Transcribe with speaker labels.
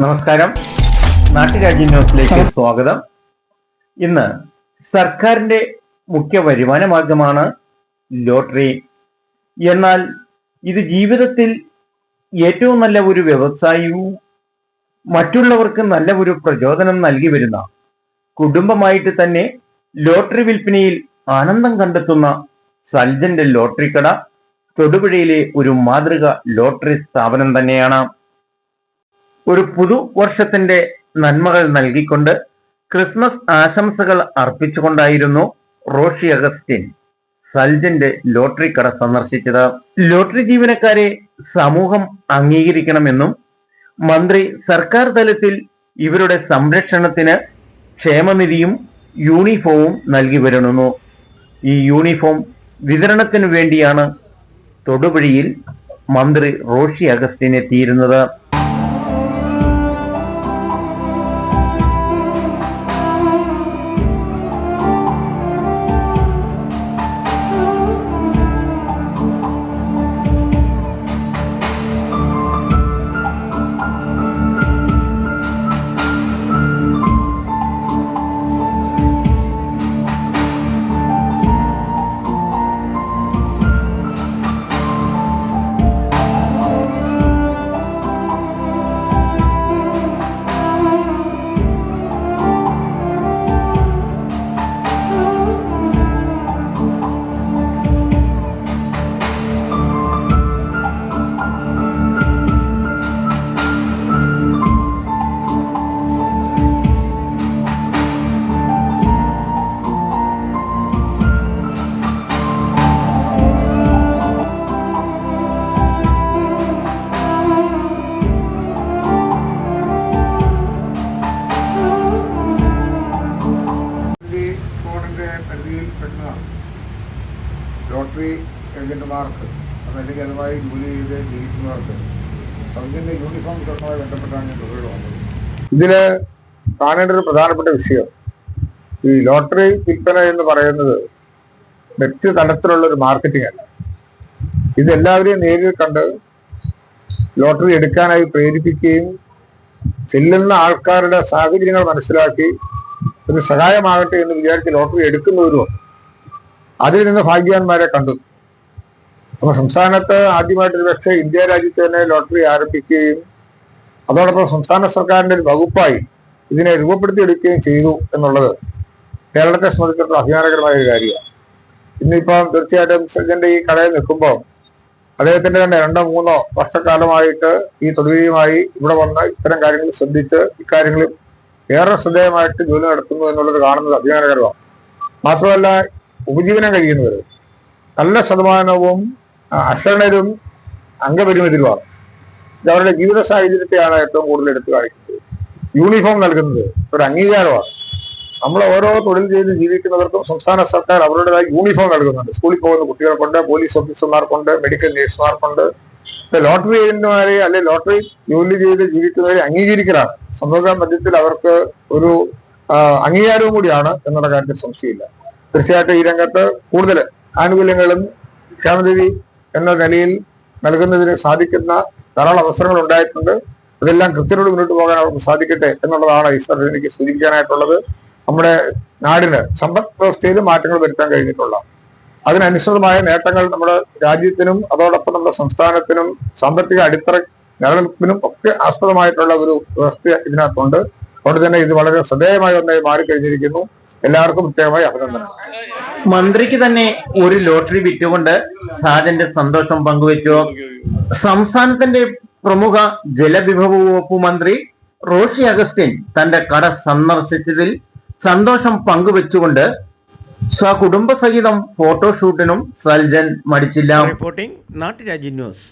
Speaker 1: നമസ്കാരം. നാട്ടുരാജ്യ ന്യൂസിലേക്ക് സ്വാഗതം. ഇന്ന് സർക്കാരിന്റെ മുഖ്യ വരുമാന മാർഗമാണ് ലോട്ടറി. എന്നാൽ ഇത് ജീവിതത്തിൽ ഏറ്റവും നല്ല ഒരു വ്യവസായവും മറ്റുള്ളവർക്ക് നല്ല ഒരു പ്രചോദനം നൽകി വരുന്ന, കുടുംബമായിട്ട് തന്നെ ലോട്ടറി വിൽപ്പനയിൽ ആനന്ദം കണ്ടെത്തുന്ന സൽജന്റെ ലോട്ടറി കട തൊടുപുഴയിലെ ഒരു മാതൃക ലോട്ടറി സ്ഥാപനം തന്നെയാണ്. ഒരു പുതുവർഷത്തിന്റെ നന്മകൾ നൽകിക്കൊണ്ട് ക്രിസ്മസ് ആശംസകൾ അർപ്പിച്ചുകൊണ്ടായിരുന്നു റോഷി അഗസ്റ്റിൻ സൽജന്റെ ലോട്ടറി കട സന്ദർശിച്ചത്. ലോട്ടറി ജീവനക്കാരെ സമൂഹം അംഗീകരിക്കണമെന്നും മന്ത്രി സർക്കാർ തലത്തിൽ ഇവരുടെ സംരക്ഷണത്തിന് ക്ഷേമനിധിയും യൂണിഫോമും നൽകി വരുന്നു. ഈ യൂണിഫോം വിതരണത്തിനു വേണ്ടിയാണ് തൊടുപുഴയിൽ മന്ത്രി റോഷി അഗസ്റ്റിൻ എത്തിയിരുന്നത്.
Speaker 2: പരിധിയിൽപ്പെടുന്നതാണ് ലോട്ടറി ഏജന്റുമാർക്ക്, അതല്ലെങ്കിൽ അതുമായി ജോലി ചെയ്ത് ജീവിക്കുന്നവർക്ക് സൗജന്യ യൂണിഫോം വിതരണവുമായി ബന്ധപ്പെട്ടാണ് ഞാൻ തൊഴിൽ വന്നത്. ഇതിൽ കാണേണ്ട ഒരു പ്രധാനപ്പെട്ട വിഷയം, ഈ ലോട്ടറി വിൽപ്പന എന്ന് പറയുന്നത് വ്യക്തി തലത്തിലുള്ള ഒരു മാർക്കറ്റിംഗ് അല്ല. ഇതെല്ലാവരെയും നേരിൽ കണ്ട് ലോട്ടറി എടുക്കാനായി പ്രേരിപ്പിക്കുകയും ചെല്ലുന്ന ആൾക്കാരുടെ സാഹചര്യങ്ങൾ മനസ്സിലാക്കി ഒരു സഹായമാകട്ടെ എന്ന് വിചാരിച്ച് ലോട്ടറി എടുക്കുന്നവരും അതിൽ നിന്ന് ഭാഗ്യവാന്മാരെ കണ്ടു. അപ്പോൾ സംസ്ഥാനത്ത് ആദ്യമായിട്ടൊരു പക്ഷേ ഇന്ത്യ രാജ്യത്ത് തന്നെ ലോട്ടറി ആരംഭിക്കുകയും അതോടൊപ്പം സംസ്ഥാന സർക്കാരിന്റെ ഒരു വകുപ്പായി ഇതിനെ രൂപപ്പെടുത്തിയെടുക്കുകയും ചെയ്തു എന്നുള്ളത് കേരളത്തെ സംബന്ധിച്ചിടത്തോളം അഭിമാനകരമായ ഒരു കാര്യമാണ്. ഇന്നിപ്പം തീർച്ചയായിട്ടും സൽജന്റെ ഈ കടയിൽ നിൽക്കുമ്പോൾ അദ്ദേഹത്തിന്റെ തന്നെ 2-3 വർഷക്കാലമായിട്ട് ഈ തൊഴിലുമായി ഇവിടെ വന്ന് ഇത്തരം കാര്യങ്ങൾ ശ്രദ്ധിച്ച് ഇക്കാര്യങ്ങളിൽ ഏറെ ശ്രദ്ധേയമായിട്ട് ജോലി നടത്തുന്നു എന്നുള്ളത് കാണുന്നത് അഭിമാനകരമാണ്. മാത്രമല്ല, ഉപജീവനം കഴിയുന്നവർ നല്ല ശതമാനവും അശരണരും അംഗപരിമിതരുമാണ്. ഇത് അവരുടെ ജീവിത സാഹചര്യത്തെയാണ് ഏറ്റവും കൂടുതൽ എടുത്തു കാണിക്കുന്നത്. യൂണിഫോം നൽകുന്നത് ഒരു അംഗീകാരമാണ്. നമ്മൾ ഓരോ തൊഴിൽ ചെയ്ത് ജീവിക്കുന്നവർക്കും സംസ്ഥാന സർക്കാർ അവരുടേതായ യൂണിഫോം നൽകുന്നുണ്ട്. സ്കൂളിൽ പോകുന്ന കുട്ടികൾക്കുണ്ട്, പോലീസ് ഓഫീസർമാർക്കുണ്ട്, മെഡിക്കൽ നേഴ്സുമാർക്കുണ്ട്. ലോട്ടറി ഏജന്റുമാരെ അല്ലെ ലോട്ടറി ജോലി ചെയ്ത് ജീവിക്കുന്നവരെ അംഗീകരിക്കലാണ് സമൂഹ മധ്യത്തിൽ അവർക്ക് ഒരു അംഗീകാരവും കൂടിയാണ് എന്നുള്ള കാര്യത്തിൽ സംശയമില്ല. തീർച്ചയായിട്ടും ഈ രംഗത്ത് കൂടുതൽ ആനുകൂല്യങ്ങളും ക്ഷേമനിധി എന്ന നിലയിൽ നൽകുന്നതിന് സാധിക്കുന്ന ധാരാളം അവസരങ്ങൾ ഉണ്ടായിട്ടുണ്ട്. അതെല്ലാം കൃത്യനോട് മുന്നോട്ട് പോകാൻ അവർക്ക് സാധിക്കട്ടെ എന്നുള്ളതാണ് ഈ സാർ എനിക്ക് സൂചിപ്പിക്കാനായിട്ടുള്ളത്. നമ്മുടെ നാടിന് സമ്പദ് വ്യവസ്ഥയിൽ മാറ്റങ്ങൾ വരുത്താൻ കഴിഞ്ഞിട്ടുള്ള അതിനനുസൃതമായ നേട്ടങ്ങൾ നമ്മുടെ രാജ്യത്തിനും അതോടൊപ്പം നമ്മുടെ സംസ്ഥാനത്തിനും സാമ്പത്തിക അടിത്തറ നിലനിൽപ്പിനും ഒക്കെ ആസ്പദമായിട്ടുള്ള ഒരു വ്യവസ്ഥ ഇതിനകത്തുണ്ട്. അതുകൊണ്ട് തന്നെ ഇത് വളരെ ശ്രദ്ധേയമായ ഒന്നായി മാറിക്കഴിഞ്ഞിരിക്കുന്നു. എല്ലാവർക്കും പ്രത്യേകമായി അഭിനന്ദനം.
Speaker 1: മന്ത്രിക്ക് തന്നെ ഒരു ലോട്ടറി വിറ്റുകൊണ്ട് സാജന്റെ സന്തോഷം പങ്കുവച്ചു. സംസ്ഥാനത്തിന്റെ പ്രമുഖ ജലവിഭവ വകുപ്പ് മന്ത്രി റോഷി അഗസ്റ്റിൻ തന്റെ കട സന്ദർശിച്ചതിൽ സന്തോഷം പങ്കുവെച്ചുകൊണ്ട് സകുടുംബസഹിതം ഫോട്ടോഷൂട്ടിനും സൽജൻ മടിച്ചില്ല.
Speaker 3: Reporting നാട്ടുരാജ്യ news.